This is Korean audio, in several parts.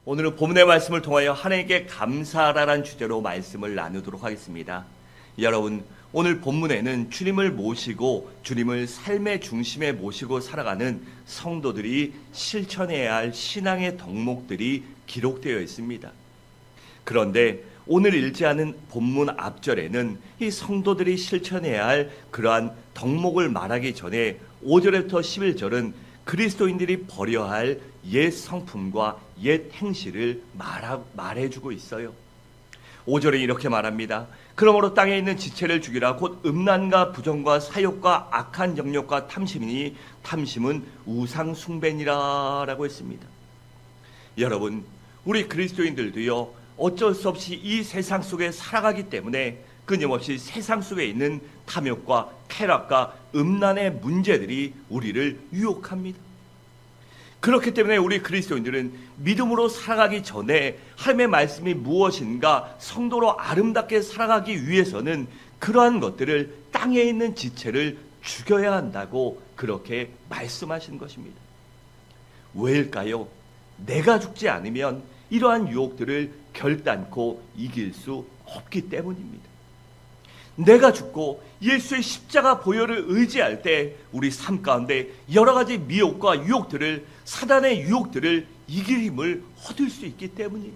오늘은 본문의 말씀을 통하여 하나님께 감사하라는 주제로 말씀을 나누도록 하겠습니다. 여러분, 오늘 본문에는 주님을 모시고 주님을 삶의 중심에 모시고 살아가는 성도들이 실천해야 할 신앙의 덕목들이 기록되어 있습니다. 그런데 오늘 읽지 않은 본문 앞절에는 이 성도들이 실천해야 할 그러한 덕목을 말하기 전에 5절부터 11절은 그리스도인들이 버려야 할 옛 성품과 옛 행실을 말해주고 있어요. 5절에 이렇게 말합니다. 그러므로 땅에 있는 지체를 죽이라. 곧 음란과 부정과 사욕과 악한 정욕과 탐심이니 탐심은 우상 숭배니라 라고 했습니다. 여러분, 우리 그리스도인들도요, 어쩔 수 없이 이 세상 속에 살아가기 때문에 끊임없이 세상 속에 있는 탐욕과 쾌락과 음란의 문제들이 우리를 유혹합니다. 그렇기 때문에 우리 그리스도인들은 믿음으로 살아가기 전에 하나님의 말씀이 무엇인가 성도로 아름답게 살아가기 위해서는 그러한 것들을 땅에 있는 지체를 죽여야 한다고 그렇게 말씀하신 것입니다. 왜일까요? 내가 죽지 않으면 이러한 유혹들을 결단코 이길 수 없기 때문입니다. 내가 죽고 예수의 십자가 보혈을 의지할 때 우리 삶 가운데 여러 가지 미혹과 유혹들을, 사단의 유혹들을 이길 힘을 얻을 수 있기 때문이에요.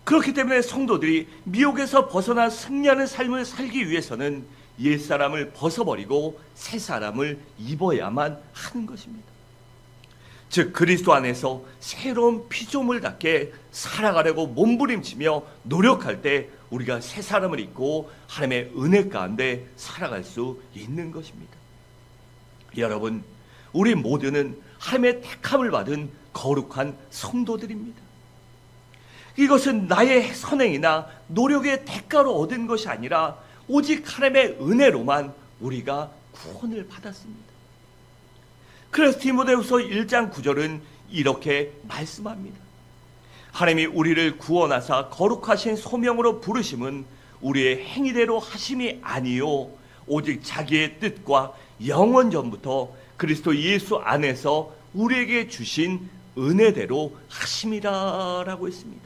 그렇기 때문에 성도들이 미혹에서 벗어나 승리하는 삶을 살기 위해서는 옛사람을 벗어버리고 새 사람을 입어야만 하는 것입니다. 즉 그리스도 안에서 새로운 피조물 같게 살아가려고 몸부림치며 노력할 때 우리가 새 사람을 입고 하나님의 은혜 가운데 살아갈 수 있는 것입니다. 여러분, 우리 모두는 하나님의 택함을 받은 거룩한 성도들입니다. 이것은 나의 선행이나 노력의 대가로 얻은 것이 아니라 오직 하나님의 은혜로만 우리가 구원을 받았습니다. 그래서 디모데후서 1장 9절은 이렇게 말씀합니다. 하나님이 우리를 구원하사 거룩하신 소명으로 부르심은 우리의 행위대로 하심이 아니요 오직 자기의 뜻과 영원 전부터 그리스도 예수 안에서 우리에게 주신 은혜대로 하심이라 라고 했습니다.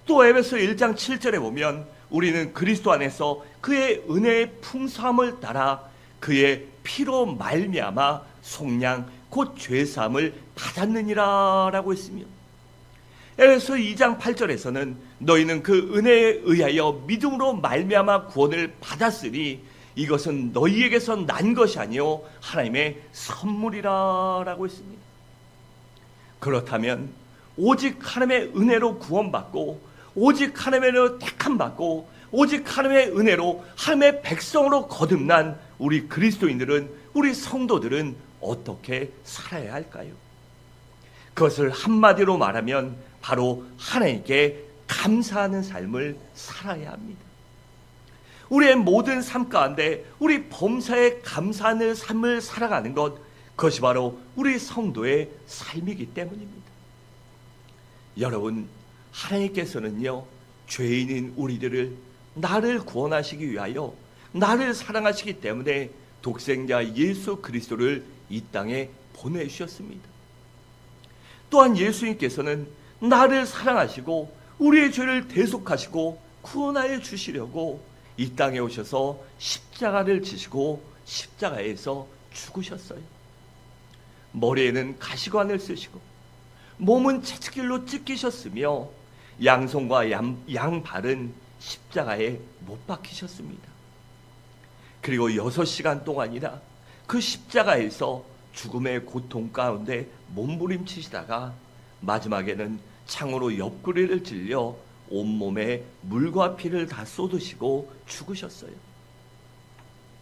또 에베소 1장 7절에 보면 우리는 그리스도 안에서 그의 은혜의 풍성함을 따라 그의 피로 말미암아 속량 곧 죄사함을 받았느니라 라고 했으며, 에베소 2장 8절에서는 너희는 그 은혜에 의하여 믿음으로 말미암아 구원을 받았으니 이것은 너희에게서 난 것이 아니요 하나님의 선물이라 라고 했습니다. 그렇다면 오직 하나님의 은혜로 구원받고 오직 하나님의 은혜로 택함받고 오직 하나님의 은혜로 하나님의 백성으로 거듭난 우리 그리스도인들은, 우리 성도들은 어떻게 살아야 할까요? 그것을 한마디로 말하면 바로 하나님께 감사하는 삶을 살아야 합니다. 우리의 모든 삶 가운데 우리 범사에 감사하는 삶을 살아가는 것, 그것이 바로 우리 성도의 삶이기 때문입니다. 여러분, 하나님께서는요, 죄인인 우리들을, 나를 구원하시기 위하여 나를 사랑하시기 때문에 독생자 예수 그리스도를 이 땅에 보내주셨습니다. 또한 예수님께서는 나를 사랑하시고 우리의 죄를 대속하시고 구원하여 주시려고 이 땅에 오셔서 십자가를 지시고 십자가에서 죽으셨어요. 머리에는 가시관을 쓰시고 몸은 채찍질로 찢기셨으며 양손과 양발은 십자가에 못 박히셨습니다. 그리고 6시간 동안이나 그 십자가에서 죽음의 고통 가운데 몸부림치시다가 마지막에는 창으로 옆구리를 찔려 온몸에 물과 피를 다 쏟으시고 죽으셨어요.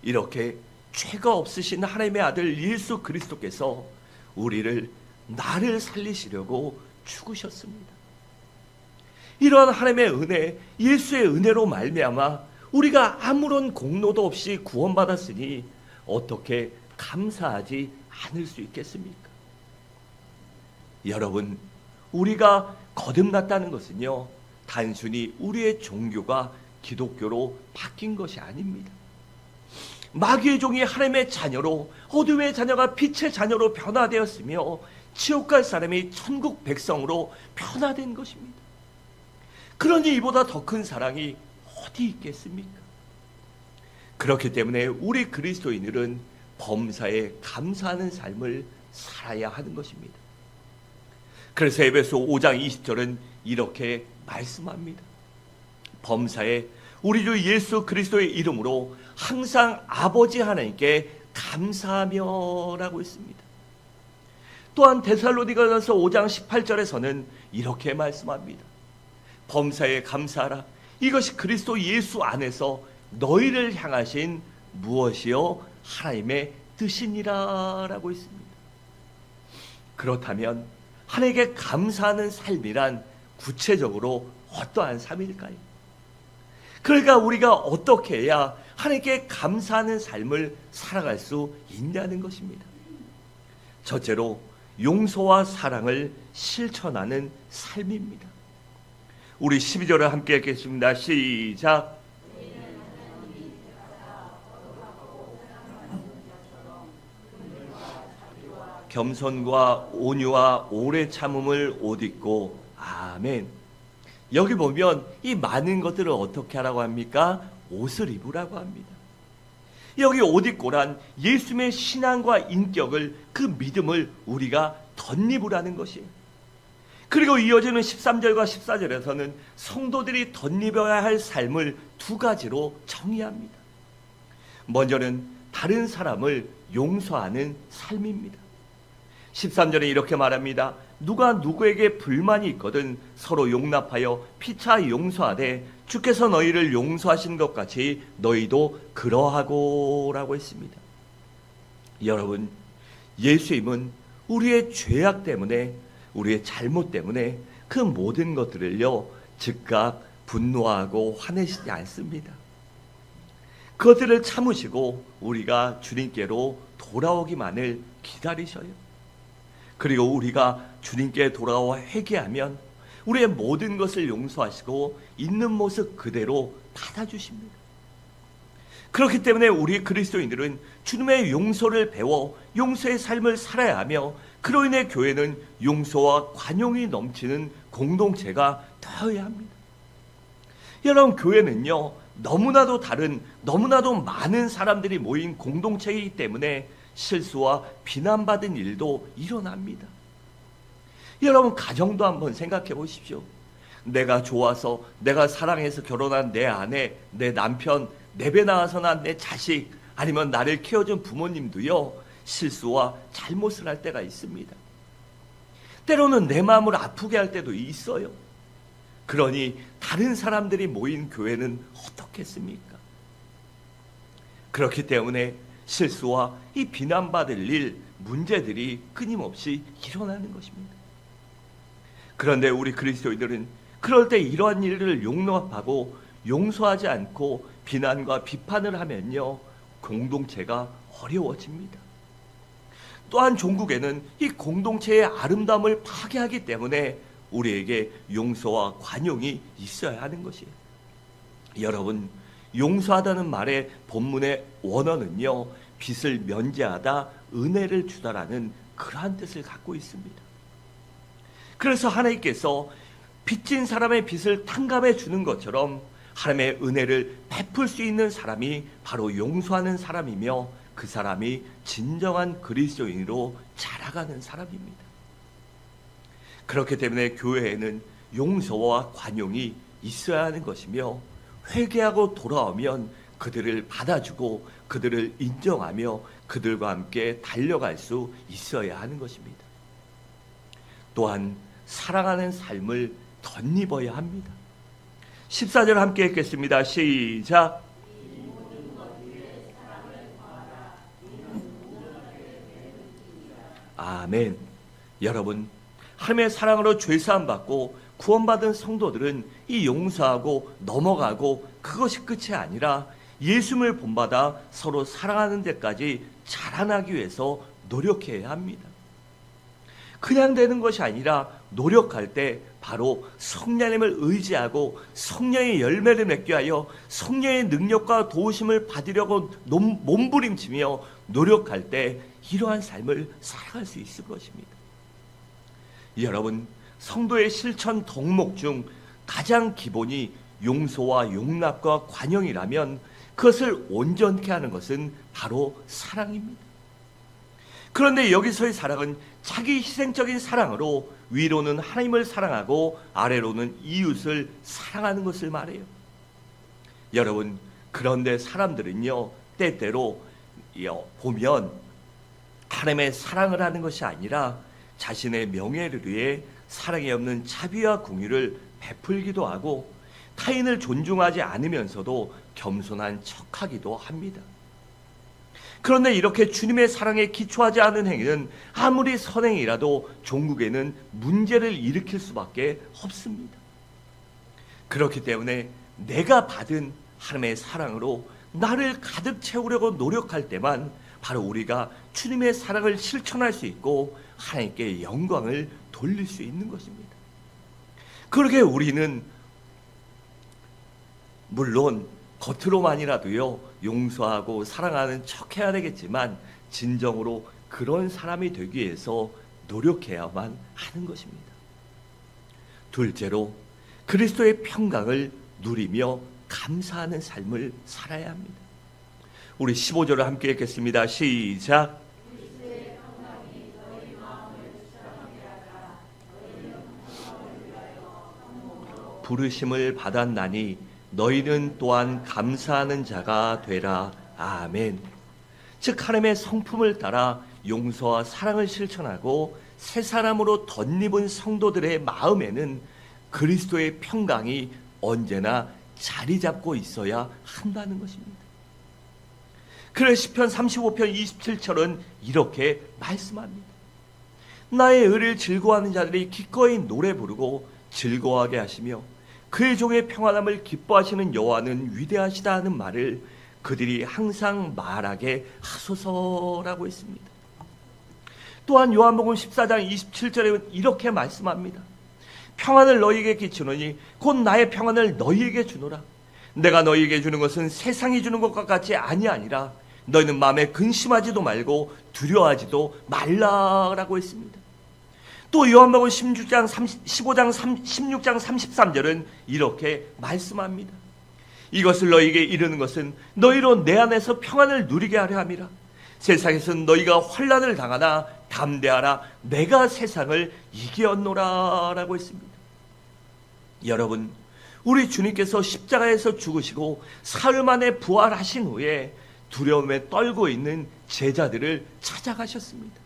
이렇게 죄가 없으신 하나님의 아들 예수 그리스도께서 우리를, 나를 살리시려고 죽으셨습니다. 이러한 하나님의 은혜, 예수의 은혜로 말미암아 우리가 아무런 공로도 없이 구원받았으니 어떻게 감사하지 않을 수 있겠습니까? 여러분, 우리가 거듭났다는 것은요, 단순히 우리의 종교가 기독교로 바뀐 것이 아닙니다. 마귀의 종이 하나님의 자녀로, 어둠의 자녀가 빛의 자녀로 변화되었으며 지옥 갈 사람이 천국 백성으로 변화된 것입니다. 그러니 이보다 더 큰 사랑이 어디 있겠습니까? 그렇기 때문에 우리 그리스도인들은 범사에 감사하는 삶을 살아야 하는 것입니다. 그래서 에베소 5장 20절은 이렇게 말씀합니다. 범사에 우리 주 예수 그리스도의 이름으로 항상 아버지 하나님께 감사하며 라고 했습니다. 또한 데살로니가서 5장 18절에서는 이렇게 말씀합니다. 범사에 감사하라. 이것이 그리스도 예수 안에서 너희를 향하신 무엇이요? 하나님의 뜻이니라 라고 했습니다. 그렇다면 하나님께 감사하는 삶이란 구체적으로 어떠한 삶일까요? 그러니까 우리가 어떻게 해야 하나님께 감사하는 삶을 살아갈 수 있냐는 것입니다. 첫째로 용서와 사랑을 실천하는 삶입니다. 우리 12절을 함께 읽겠습니다. 시작. 겸손과 온유와 오래 참음을 옷 입고. 아멘. 여기 보면 이 많은 것들을 어떻게 하라고 합니까? 옷을 입으라고 합니다. 여기 옷 입고란 예수님의 신앙과 인격을, 그 믿음을 우리가 덧입으라는 것이에요. 그리고 이어지는 13절과 14절에서는 성도들이 덧입어야 할 삶을 두 가지로 정의합니다. 먼저는 다른 사람을 용서하는 삶입니다. 13절에 이렇게 말합니다. 누가 누구에게 불만이 있거든 서로 용납하여 피차 용서하되 주께서 너희를 용서하신 것 같이 너희도 그러하고 라고 했습니다. 여러분, 예수님은 우리의 죄악 때문에, 우리의 잘못 때문에 그 모든 것들을요 즉각 분노하고 화내시지 않습니다. 그것들을 참으시고 우리가 주님께로 돌아오기만을 기다리셔요. 그리고 우리가 주님께 돌아와 회개하면 우리의 모든 것을 용서하시고 있는 모습 그대로 받아주십니다. 그렇기 때문에 우리 그리스도인들은 주님의 용서를 배워 용서의 삶을 살아야 하며, 그로 인해 교회는 용서와 관용이 넘치는 공동체가 되어야 합니다. 여러분, 교회는요 너무나도 다른, 너무나도 많은 사람들이 모인 공동체이기 때문에 실수와 비난받은 일도 일어납니다. 여러분, 가정도 한번 생각해 보십시오. 내가 좋아서, 내가 사랑해서 결혼한 내 아내, 내 남편, 내 배 나와서 난 내 자식, 아니면 나를 키워준 부모님도요 실수와 잘못을 할 때가 있습니다. 때로는 내 마음을 아프게 할 때도 있어요. 그러니 다른 사람들이 모인 교회는 어떻겠습니까? 그렇기 때문에 실수와 이 비난받을 일, 문제들이 끊임없이 일어나는 것입니다. 그런데 우리 그리스도인들은 그럴 때 이러한 일을 용납하고 용서하지 않고 비난과 비판을 하면요 공동체가 어려워집니다. 또한 종국에는 이 공동체의 아름다움을 파괴하기 때문에 우리에게 용서와 관용이 있어야 하는 것이에요. 여러분, 용서하다는 말의 본문의 원어는요 빚을 면제하다, 은혜를 주다라는 그러한 뜻을 갖고 있습니다. 그래서 하나님께서 빚진 사람의 빚을 탕감해 주는 것처럼 하나님의 은혜를 베풀 수 있는 사람이 바로 용서하는 사람이며, 그 사람이 진정한 그리스도인으로 자라가는 사람입니다. 그렇기 때문에 교회에는 용서와 관용이 있어야 하는 것이며, 회개하고 돌아오면 그들을 받아주고 그들을 인정하며 그들과 함께 달려갈 수 있어야 하는 것입니다. 또한 사랑하는 삶을 덧입어야 합니다. 14절 함께 읽겠습니다. 시작. 아멘. 여러분, 하나님의 사랑으로 죄사함 받고 구원받은 성도들은 이 용서하고 넘어가고 그것이 끝이 아니라 예수님을 본받아 서로 사랑하는 데까지 자라나기 위해서 노력해야 합니다. 그냥 되는 것이 아니라 노력할 때 바로 성령님을 의지하고 성령의 열매를 맺게 하여 성령의 능력과 도우심을 받으려고 몸부림치며 노력할 때 이러한 삶을 살아갈 수 있을 것입니다. 여러분, 성도의 실천 덕목 중 가장 기본이 용서와 용납과 관용이라면 그것을 온전케 하는 것은 바로 사랑입니다. 그런데 여기서의 사랑은 자기 희생적인 사랑으로 위로는 하나님을 사랑하고 아래로는 이웃을 사랑하는 것을 말해요. 여러분, 그런데 사람들은요, 때때로 보면 하나님의 사랑을 하는 것이 아니라 자신의 명예를 위해 사랑이 없는 자비와 공의를 베풀기도 하고 타인을 존중하지 않으면서도 겸손한 척하기도 합니다. 그런데 이렇게 주님의 사랑에 기초하지 않은 행위는 아무리 선행이라도 종국에는 문제를 일으킬 수밖에 없습니다. 그렇기 때문에 내가 받은 하나님의 사랑으로 나를 가득 채우려고 노력할 때만 바로 우리가 주님의 사랑을 실천할 수 있고 하나님께 영광을 돌릴 수 있는 것입니다. 그렇게 우리는 물론 겉으로만이라도요, 용서하고 사랑하는 척해야 되겠지만 진정으로 그런 사람이 되기 위해서 노력해야만 하는 것입니다. 둘째로 그리스도의 평강을 누리며 감사하는 삶을 살아야 합니다. 우리 15절을 함께 읽겠습니다. 시작. 부르심을 받았나니 너희는 또한 감사하는 자가 되라. 아멘. 즉 하나님의 성품을 따라 용서와 사랑을 실천하고 새 사람으로 덧입은 성도들의 마음에는 그리스도의 평강이 언제나 자리 잡고 있어야 한다는 것입니다. 그래서 시편 35편 27절은 이렇게 말씀합니다. 나의 의를 즐거워하는 자들이 기꺼이 노래 부르고 즐거워하게 하시며 그의 종의 평안함을 기뻐하시는 여호와는 위대하시다 하는 말을 그들이 항상 말하게 하소서라고 했습니다. 또한 요한복음 14장 27절에 이렇게 말씀합니다. 평안을 너희에게 끼치노니 곧 나의 평안을 너희에게 주노라. 내가 너희에게 주는 것은 세상이 주는 것과 같이 아니하니라. 너희는 마음에 근심하지도 말고 두려워하지도 말라라고 했습니다. 또 요한복음 15장 16장 33절은 이렇게 말씀합니다. 이것을 너희에게 이르는 것은 너희로 내 안에서 평안을 누리게 하려 함이라. 세상에서는 너희가 환난을 당하나 담대하라. 내가 세상을 이기었노라 라고 했습니다. 여러분, 우리 주님께서 십자가에서 죽으시고 사흘 만에 부활하신 후에 두려움에 떨고 있는 제자들을 찾아가셨습니다.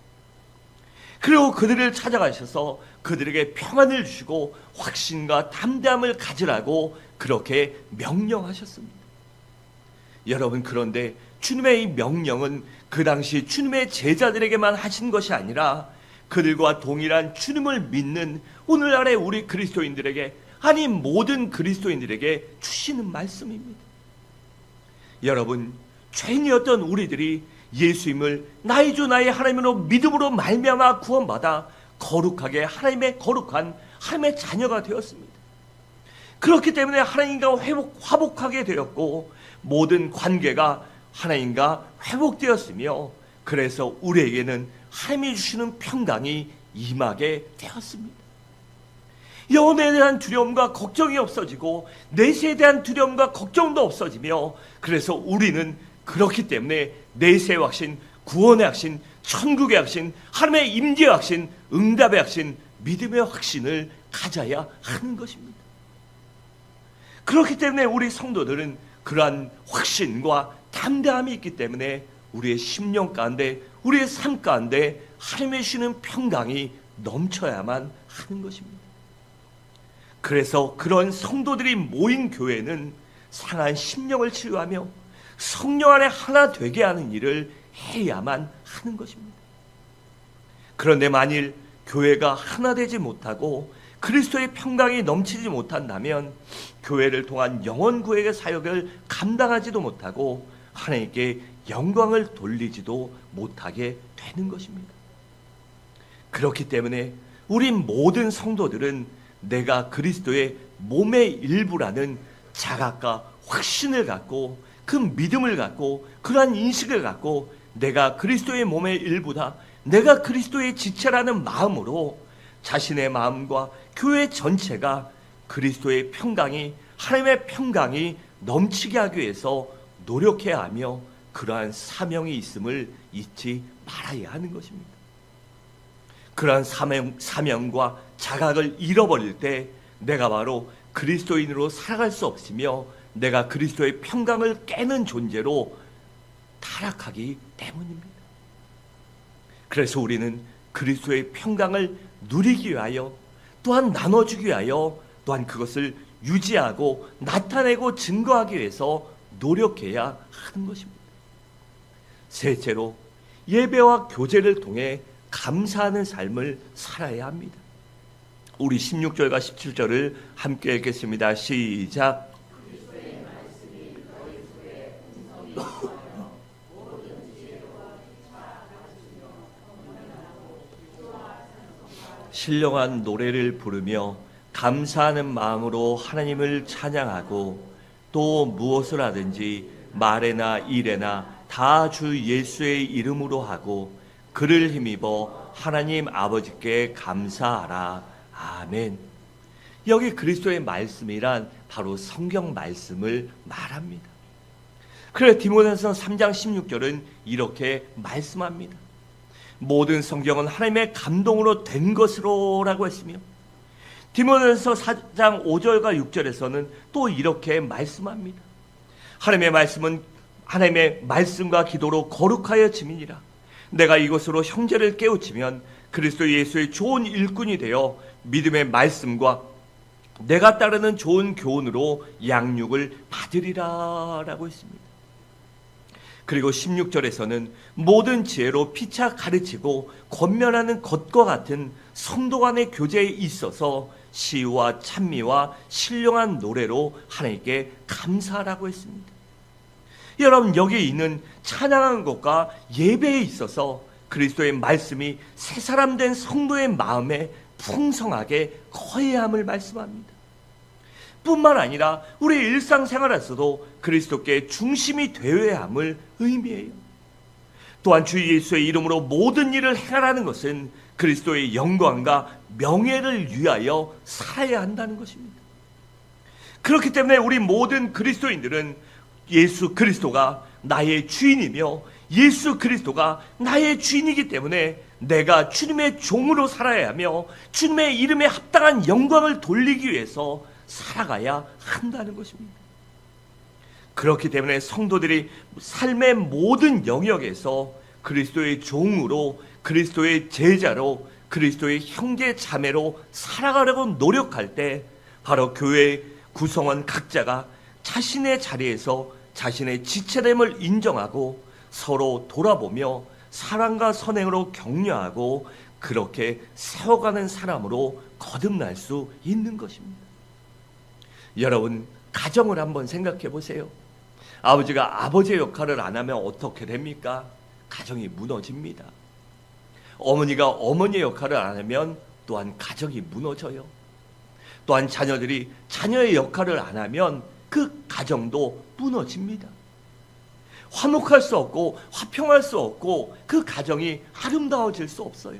그리고 그들을 찾아가셔서 그들에게 평안을 주시고 확신과 담대함을 가지라고 그렇게 명령하셨습니다. 여러분, 그런데 주님의 이 명령은 그 당시 주님의 제자들에게만 하신 것이 아니라 그들과 동일한 주님을 믿는 오늘날의 우리 그리스도인들에게, 아니 모든 그리스도인들에게 주시는 말씀입니다. 여러분, 죄인이었던 우리들이 예수님을 나의 주 나의 하나님으로 믿음으로 말미암아 구원받아 거룩하게 하나님의 거룩한 하나님의 자녀가 되었습니다. 그렇기 때문에 하나님과 화목하게 되었고 모든 관계가 하나님과 회복되었으며 그래서 우리에게는 하나님이 주시는 평강이 임하게 되었습니다. 영혼에 대한 두려움과 걱정이 없어지고 내세에 대한 두려움과 걱정도 없어지며 그래서 우리는 그렇기 때문에 내세의 확신, 구원의 확신, 천국의 확신, 하나님의 임재의 확신, 응답의 확신, 믿음의 확신을 가져야 하는 것입니다. 그렇기 때문에 우리 성도들은 그러한 확신과 담대함이 있기 때문에 우리의 심령 가운데, 우리의 삶 가운데 하나님의 주시는 평강이 넘쳐야만 하는 것입니다. 그래서 그런 성도들이 모인 교회는 상한 심령을 치유하며 성령 안에 하나 되게 하는 일을 해야만 하는 것입니다. 그런데 만일 교회가 하나 되지 못하고 그리스도의 평강이 넘치지 못한다면 교회를 통한 영혼 구획의 사역을 감당하지도 못하고 하나님께 영광을 돌리지도 못하게 되는 것입니다. 그렇기 때문에 우리 모든 성도들은 내가 그리스도의 몸의 일부라는 자각과 확신을 갖고 그 믿음을 갖고 그러한 인식을 갖고 내가 그리스도의 몸의 일부다, 내가 그리스도의 지체라는 마음으로 자신의 마음과 교회 전체가 그리스도의 평강이, 하나님의 평강이 넘치게 하기 위해서 노력해야 하며 그러한 사명이 있음을 잊지 말아야 하는 것입니다. 그러한 사명과 자각을 잃어버릴 때 내가 바로 그리스도인으로 살아갈 수 없으며 내가 그리스도의 평강을 깨는 존재로 타락하기 때문입니다. 그래서 우리는 그리스도의 평강을 누리기 위하여, 또한 나눠주기 위하여, 또한 그것을 유지하고 나타내고 증거하기 위해서 노력해야 하는 것입니다. 셋째로, 예배와 교제를 통해 감사하는 삶을 살아야 합니다. 우리 16절과 17절을 함께 읽겠습니다. 시작. 신령한 노래를 부르며 감사하는 마음으로 하나님을 찬양하고 또 무엇을 하든지 말에나 일에나 다 주 예수의 이름으로 하고 그를 힘입어 하나님 아버지께 감사하라. 아멘. 여기 그리스도의 말씀이란 바로 성경 말씀을 말합니다. 그래 디모데전서 3장 16절은 이렇게 말씀합니다. 모든 성경은 하나님의 감동으로 된 것으로 라고 했으며 디모데전서 4장 5절과 6절에서는 또 이렇게 말씀합니다. 하나님의 말씀은 하나님의 말씀과 기도로 거룩하여 지민이라. 내가 이것으로 형제를 깨우치면 그리스도 예수의 좋은 일꾼이 되어 믿음의 말씀과 내가 따르는 좋은 교훈으로 양육을 받으리라 라고 했습니다. 그리고 16절에서는 모든 지혜로 피차 가르치고 권면하는 것과 같은 성도 간의 교제에 있어서 시와 찬미와 신령한 노래로 하나님께 감사하라고 했습니다. 여러분, 여기에 있는 찬양하는 것과 예배에 있어서 그리스도의 말씀이 새 사람 된 성도의 마음에 풍성하게 거해야 함을 말씀합니다. 뿐만 아니라 우리 일상생활에서도 그리스도께 중심이 되어야 함을 의미해요. 또한 주 예수의 이름으로 모든 일을 행하라는 것은 그리스도의 영광과 명예를 위하여 살아야 한다는 것입니다. 그렇기 때문에 우리 모든 그리스도인들은 예수 그리스도가 나의 주인이며 예수 그리스도가 나의 주인이기 때문에 내가 주님의 종으로 살아야 하며 주님의 이름에 합당한 영광을 돌리기 위해서 살아가야 한다는 것입니다. 그렇기 때문에 성도들이 삶의 모든 영역에서 그리스도의 종으로, 그리스도의 제자로, 그리스도의 형제 자매로 살아가려고 노력할 때 바로 교회 구성원 각자가 자신의 자리에서 자신의 지체됨을 인정하고 서로 돌아보며 사랑과 선행으로 격려하고 그렇게 세워가는 사람으로 거듭날 수 있는 것입니다. 여러분, 가정을 한번 생각해 보세요. 아버지가 아버지의 역할을 안 하면 어떻게 됩니까? 가정이 무너집니다. 어머니가 어머니의 역할을 안 하면 또한 가정이 무너져요. 또한 자녀들이 자녀의 역할을 안 하면 그 가정도 무너집니다. 화목할 수 없고 화평할 수 없고 그 가정이 아름다워질 수 없어요.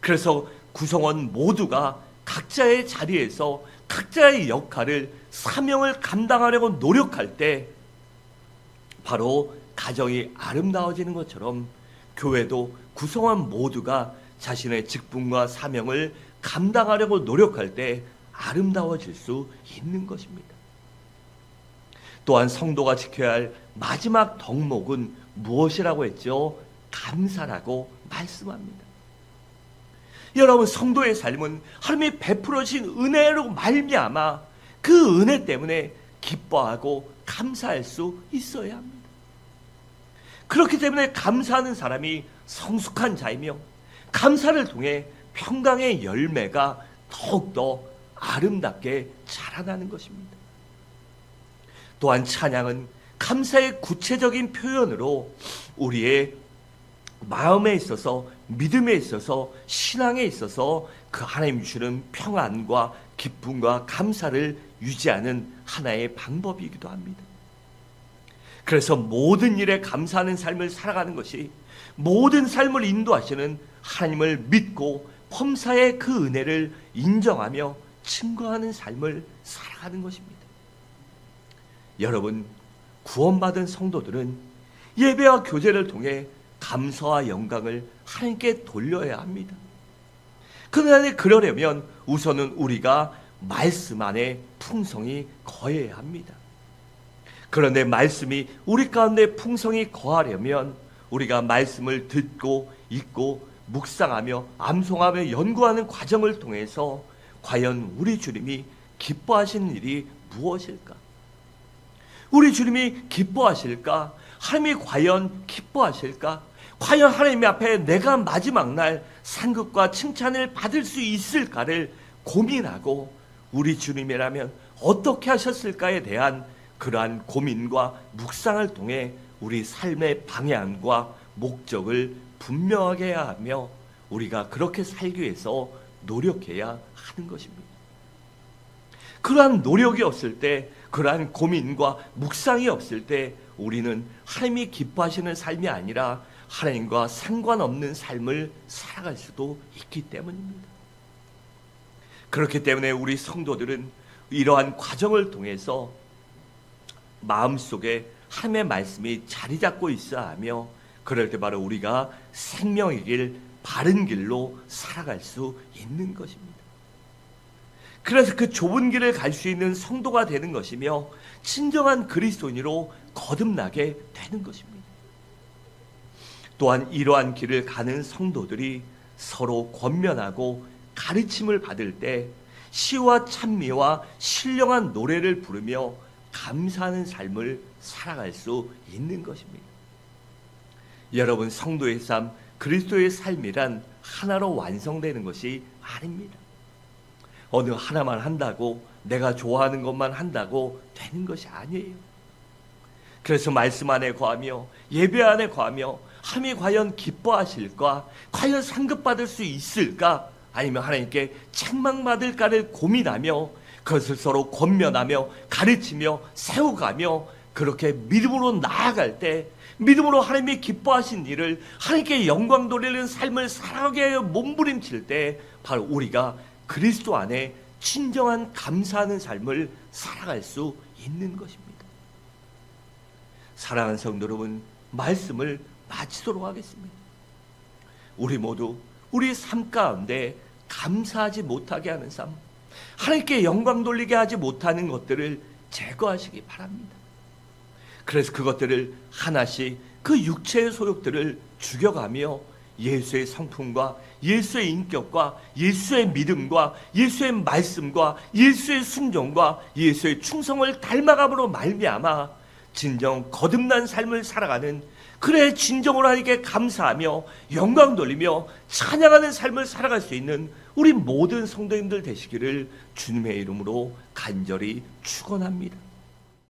그래서 구성원 모두가 각자의 자리에서 각자의 역할을, 사명을 감당하려고 노력할 때 바로 가정이 아름다워지는 것처럼 교회도 구성원 모두가 자신의 직분과 사명을 감당하려고 노력할 때 아름다워질 수 있는 것입니다. 또한 성도가 지켜야 할 마지막 덕목은 무엇이라고 했죠? 감사라고 말씀합니다. 여러분, 성도의 삶은 하나님이 베풀어 주신 은혜로 말미암아 그 은혜 때문에 기뻐하고 감사할 수 있어야 합니다. 그렇기 때문에 감사하는 사람이 성숙한 자이며 감사를 통해 평강의 열매가 더욱더 아름답게 자라나는 것입니다. 또한 찬양은 감사의 구체적인 표현으로 우리의 마음에 있어서, 믿음에 있어서, 신앙에 있어서 그 하나님 주시는 평안과 기쁨과 감사를 유지하는 하나의 방법이기도 합니다. 그래서 모든 일에 감사하는 삶을 살아가는 것이 모든 삶을 인도하시는 하나님을 믿고 범사의 그 은혜를 인정하며 증거하는 삶을 살아가는 것입니다. 여러분, 구원받은 성도들은 예배와 교제를 통해 감사와 영광을 하나님께 돌려야 합니다. 그러려면 우선은 우리가 말씀 안에 풍성히 거해야 합니다. 그런데 말씀이 우리 가운데 풍성히 거하려면 우리가 말씀을 듣고 읽고 묵상하며 암송하며 연구하는 과정을 통해서 과연 우리 주님이 기뻐하시는 일이 무엇일까? 우리 주님이 기뻐하실까? 하나님이 과연 기뻐하실까? 과연 하나님 앞에 내가 마지막 날 상급과 칭찬을 받을 수 있을까를 고민하고 우리 주님이라면 어떻게 하셨을까에 대한 그러한 고민과 묵상을 통해 우리 삶의 방향과 목적을 분명하게 해야 하며 우리가 그렇게 살기 위해서 노력해야 하는 것입니다. 그러한 노력이 없을 때, 그러한 고민과 묵상이 없을 때 우리는 하나님이 기뻐하시는 삶이 아니라 하나님과 상관없는 삶을 살아갈 수도 있기 때문입니다. 그렇기 때문에 우리 성도들은 이러한 과정을 통해서 마음속에 하나님의 말씀이 자리 잡고 있어야 하며 그럴 때 바로 우리가 생명의 길, 바른 길로 살아갈 수 있는 것입니다. 그래서 그 좁은 길을 갈 수 있는 성도가 되는 것이며 진정한 그리스도인으로 거듭나게 되는 것입니다. 또한 이러한 길을 가는 성도들이 서로 권면하고 가르침을 받을 때 시와 찬미와 신령한 노래를 부르며 감사하는 삶을 살아갈 수 있는 것입니다. 여러분, 성도의 삶, 그리스도의 삶이란 하나로 완성되는 것이 아닙니다. 어느 하나만 한다고, 내가 좋아하는 것만 한다고 되는 것이 아니에요. 그래서 말씀 안에 거하며 예배 안에 거하며 하나님이 과연 기뻐하실까? 과연 상급받을 수 있을까? 아니면 하나님께 책망받을까를 고민하며 그것을 서로 권면하며 가르치며 세워가며 그렇게 믿음으로 나아갈 때 믿음으로 하나님이 기뻐하신 일을 하나님께 영광 돌리는 삶을 살아가게 하여 몸부림칠 때 바로 우리가 그리스도 안에 진정한 감사하는 삶을 살아갈 수 있는 것입니다. 사랑하는 성도 여러분, 말씀을 마치도록 하겠습니다. 우리 모두 우리 삶 가운데 감사하지 못하게 하는 삶, 하나님께 영광 돌리게 하지 못하는 것들을 제거하시기 바랍니다. 그래서 그것들을 하나씩 그 육체의 소욕들을 죽여가며 예수의 성품과 예수의 인격과 예수의 믿음과 예수의 말씀과 예수의 순종과 예수의 충성을 닮아감으로 말미암아 진정 거듭난 삶을 살아가는, 그래 진정으로 하나님께 감사하며 영광 돌리며 찬양하는 삶을 살아갈 수 있는 우리 모든 성도님들 되시기를 주님의 이름으로 간절히 축원합니다.